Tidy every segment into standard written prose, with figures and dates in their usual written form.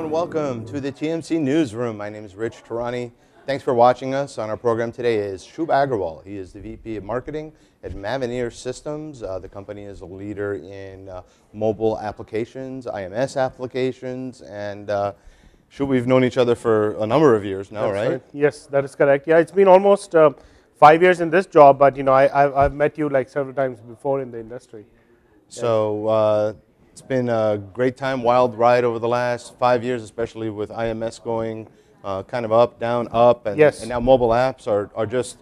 and welcome to the TMC Newsroom. My name is Rich Tehrani. Thanks for watching us. On our program today is Shubh Agarwal. He is the VP of Marketing at Mavenir Systems. The company is a leader in mobile applications, IMS applications, and Shubh, we've known each other for a number of years now, right? Yes, that is correct. Yeah, it's been almost 5 years in this job, but you know, I've met you like several times before in the industry. So it's been a great time, wild ride over the last 5 years, especially with IMS going kind of up, down, up, and, yes. and now mobile apps are just,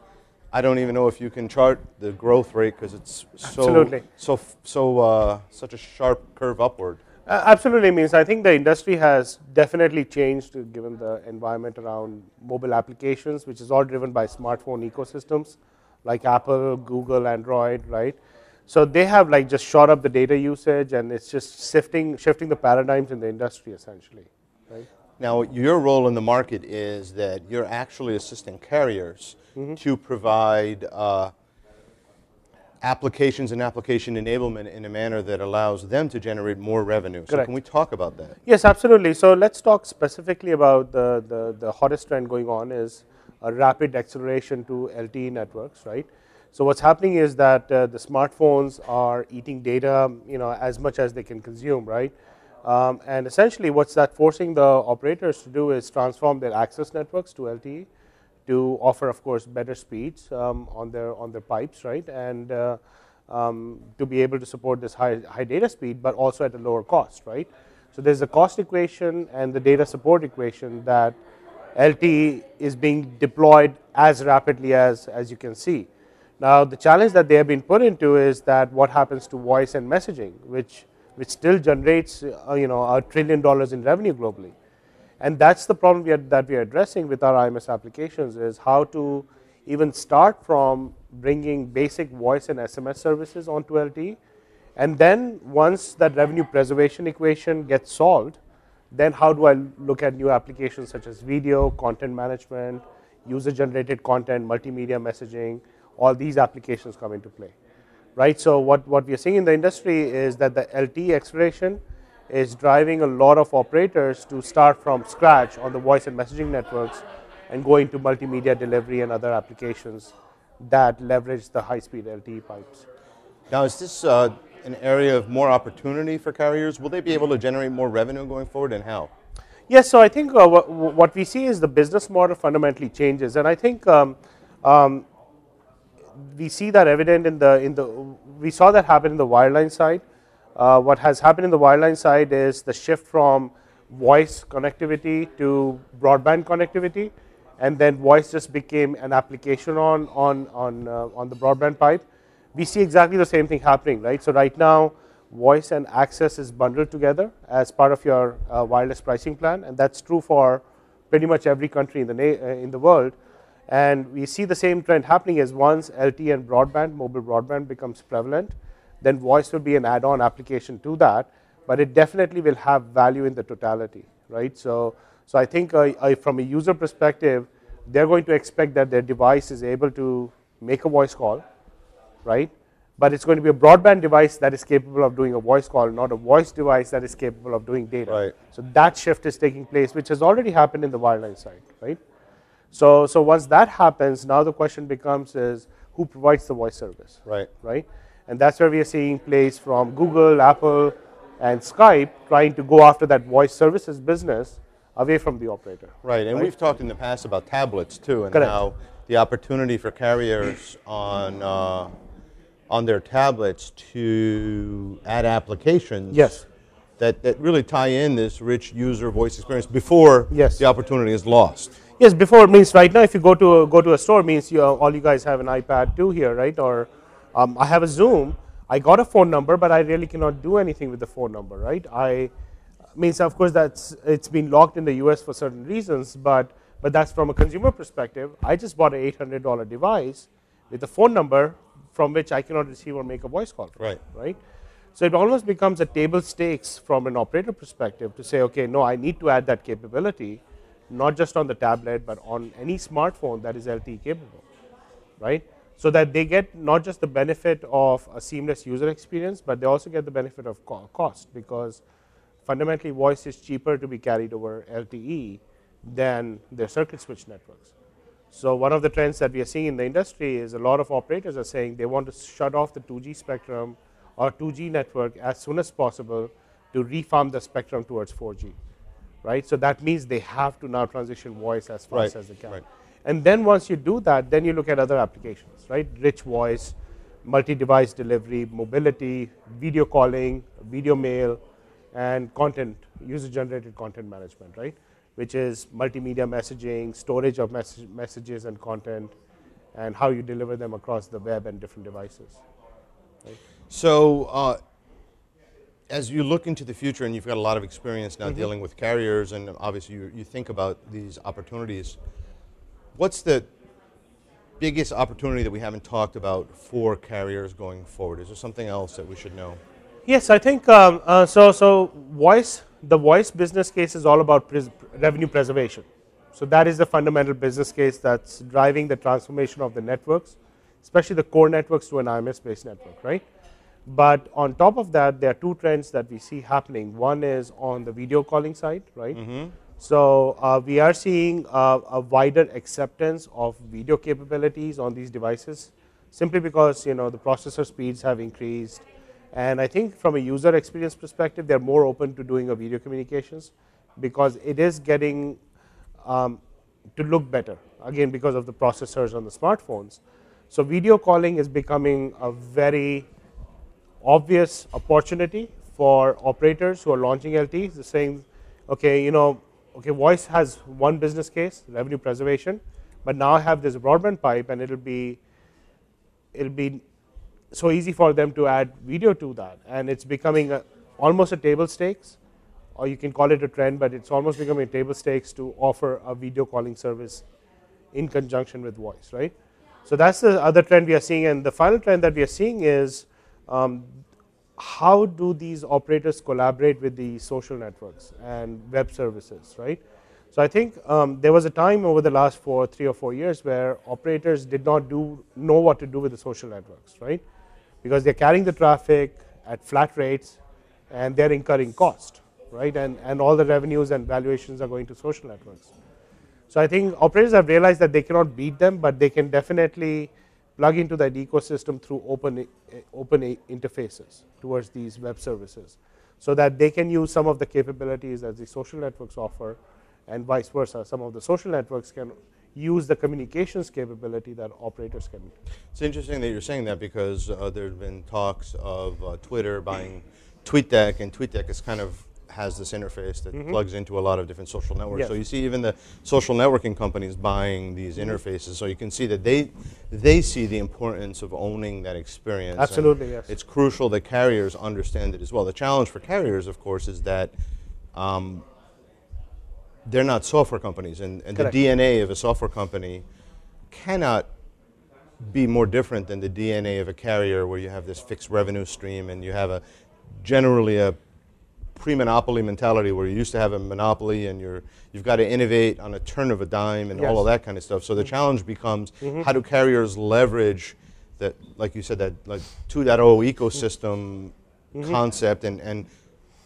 I don't even know if you can chart the growth rate because it's such a sharp curve upward. Absolutely. Means I think the industry has definitely changed given the environment around mobile applications, which is all driven by smartphone ecosystems like Apple, Google, Android, right? So they have like just shot up the data usage, and it's just shifting the paradigms in the industry essentially, right? Now, your role in the market is that you're actually assisting carriers to provide applications and application enablement in a manner that allows them to generate more revenue. So Correct. Can we talk about that? Yes, absolutely. So let's talk specifically about the hottest trend going on is a rapid acceleration to LTE networks, right? So what's happening is that the smartphones are eating data, you know, as much as they can consume, right? And essentially, what's that forcing the operators to do is transform their access networks to LTE to offer, of course, better speeds on their pipes, right? And to be able to support this high data speed, but also at a lower cost, right? So there's a cost equation and the data support equation that LTE is being deployed as rapidly as you can see. Now, the challenge that they have been put into is that what happens to voice and messaging, which still generates you know, $1 trillion in revenue globally. And that's the problem that we are addressing with our IMS applications is how to even start from bringing basic voice and SMS services onto LTE. And then once that revenue preservation equation gets solved, then how do I look at new applications such as video, content management, user-generated content, multimedia messaging, all these applications come into play, right? So what we are seeing in the industry is that the LTE acceleration is driving a lot of operators to start from scratch on the voice and messaging networks and go into multimedia delivery and other applications that leverage the high-speed LTE pipes. Now, is this an area of more opportunity for carriers? Will they be able to generate more revenue going forward, and how? Yes, so I think what we see is the business model fundamentally changes, and I think we see that evident we saw that happen in the wireline side. What has happened in the wireline side is the shift from voice connectivity to broadband connectivity, and then voice just became an application on the broadband pipe. We see exactly the same thing happening, right? So right now, voice and access is bundled together as part of your wireless pricing plan, and that's true for pretty much every country in the world. And we see the same trend happening as once LTE and broadband, mobile broadband becomes prevalent, then voice will be an add-on application to that, but it definitely will have value in the totality, right? So I think from a user perspective, they're going to expect that their device is able to make a voice call, right? But it's going to be a broadband device that is capable of doing a voice call, not a voice device that is capable of doing data. Right. So that shift is taking place, which has already happened in the wireline side, right? So once that happens, now the question becomes is who provides the voice service, right? And that's where we are seeing plays from Google, Apple, and Skype trying to go after that voice services business away from the operator. Right, and we've talked in the past about tablets too, and Correct. how the opportunity for carriers on their tablets to add applications. Yes. That really tie in this rich user voice experience before the opportunity is lost. Yes, before means right now if you go to a store means all you guys have an iPad 2 here, right? Or I have a Zoom, I got a phone number, but I really cannot do anything with the phone number, right? Means of course it's been locked in the US for certain reasons, but that's from a consumer perspective. I just bought an $800 device with a phone number from which I cannot receive or make a voice call from, right? So it almost becomes a table stakes from an operator perspective to say, okay, no, I need to add that capability, not just on the tablet, but on any smartphone that is LTE capable, right? So that they get not just the benefit of a seamless user experience, but they also get the benefit of cost, because fundamentally voice is cheaper to be carried over LTE than their circuit switch networks. So one of the trends that we are seeing in the industry is a lot of operators are saying they want to shut off the 2G spectrum or 2G network as soon as possible to refarm the spectrum towards 4G, right? So that means they have to now transition voice as fast as they can. Right. And then once you do that, then you look at other applications, right? Rich voice, multi-device delivery, mobility, video calling, video mail, and content, user-generated content management, right? Which is multimedia messaging, storage of messages and content, and how you deliver them across the web and different devices. Right? So as you look into the future, and you've got a lot of experience now dealing with carriers, and obviously you think about these opportunities, what's the biggest opportunity that we haven't talked about for carriers going forward? Is there something else that we should know? Yes, I think so voice, the voice business case is all about revenue preservation. So that is the fundamental business case that's driving the transformation of the networks, especially the core networks to an IMS-based network, right? But on top of that, there are two trends that we see happening. One is on the video calling side, right? So we are seeing a wider acceptance of video capabilities on these devices, simply because the processor speeds have increased, and I think from a user experience perspective, they're more open to doing a video communications because it is getting to look better, again because of the processors on the smartphones. So video calling is becoming a very obvious opportunity for operators who are launching LTEs. They're saying, okay, voice has one business case, revenue preservation, but now I have this broadband pipe, and it'll be so easy for them to add video to that, and it's becoming almost a table stakes, or you can call it a trend, but it's almost becoming a table stakes to offer a video calling service in conjunction with voice, right? So that's the other trend we are seeing, and the final trend that we are seeing is how do these operators collaborate with the social networks and web services, right? So I think there was a time over the last 3 or 4 years where operators did not know what to do with the social networks, right? Because they're carrying the traffic at flat rates and they're incurring cost, right? And all the revenues and valuations are going to social networks. So I think operators have realized that they cannot beat them, but they can definitely plug into that ecosystem through open interfaces towards these web services, so that they can use some of the capabilities that the social networks offer, and vice versa. Some of the social networks can use the communications capability that operators can. It's interesting that you're saying that, because there have been talks of Twitter buying TweetDeck, and TweetDeck is kind of has this interface that plugs into a lot of different social networks. Yes. So you see even the social networking companies buying these interfaces, so you can see that they see the importance of owning that experience. Absolutely, yes. It's crucial that carriers understand it as well. The challenge for carriers, of course, is that they're not software companies, and the DNA of a software company cannot be more different than the DNA of a carrier, where you have this fixed revenue stream and you have generally a pre-monopoly mentality where you used to have a monopoly, and you've got to innovate on a turn of a dime and all of that kind of stuff. So the challenge becomes, how do carriers leverage that, like you said, that like 2.0 ecosystem concept, and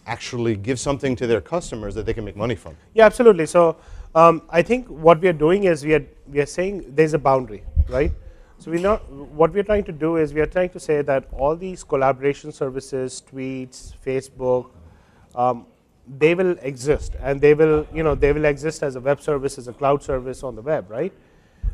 actually give something to their customers that they can make money from? Yeah, absolutely. So I think what we are doing is we are saying there's a boundary, right? So what we're trying to do is we are trying to say that all these collaboration services, tweets, Facebook, they will exist, and they will exist as a web service, as a cloud service on the web, right?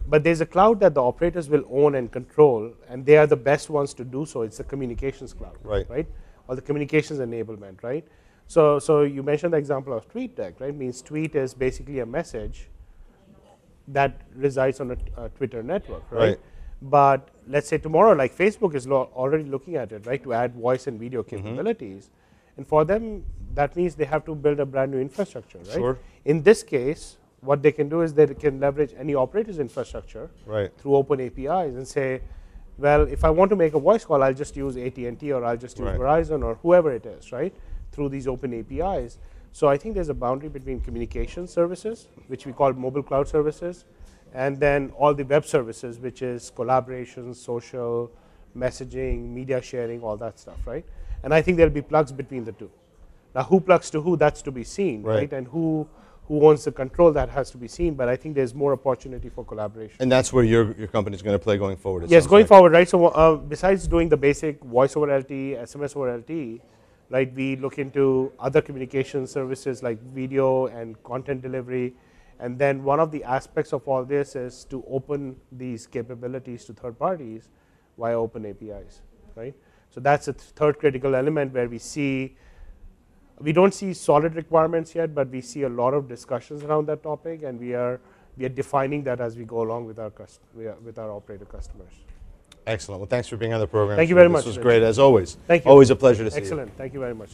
But there's a cloud that the operators will own and control, and they are the best ones to do so. It's the communications cloud, right? Or the communications enablement, right? So you mentioned the example of TweetDeck, right? Means tweet is basically a message that resides on a Twitter network, right? But let's say tomorrow, like Facebook is already looking at it, right, to add voice and video capabilities. And for them, that means they have to build a brand new infrastructure, right? Sure. In this case, what they can do is they can leverage any operator's infrastructure through open APIs and say, well, if I want to make a voice call, I'll just use AT&T, or I'll just use Verizon, or whoever it is, right, through these open APIs. So I think there's a boundary between communication services, which we call mobile cloud services, and then all the web services, which is collaboration, social, messaging, media sharing, all that stuff, right? And I think there'll be plugs between the two. Now, who plugs to who, that's to be seen, Right. right? And who owns the control, that has to be seen. But I think there's more opportunity for collaboration. And that's where your company is going to play going forward. Yes, going forward, right? So besides doing the basic voice over LTE, SMS over LTE, right, we look into other communication services like video and content delivery. And then one of the aspects of all this is to open these capabilities to third parties via open APIs, right? So that's a third critical element where we don't see solid requirements yet, but we see a lot of discussions around that topic, and we are defining that as we go along with our operator customers. Excellent. Well, thanks for being on the program. Thank you very much. This was great as always. Thank you. Always a pleasure to see you. Excellent. Thank you very much.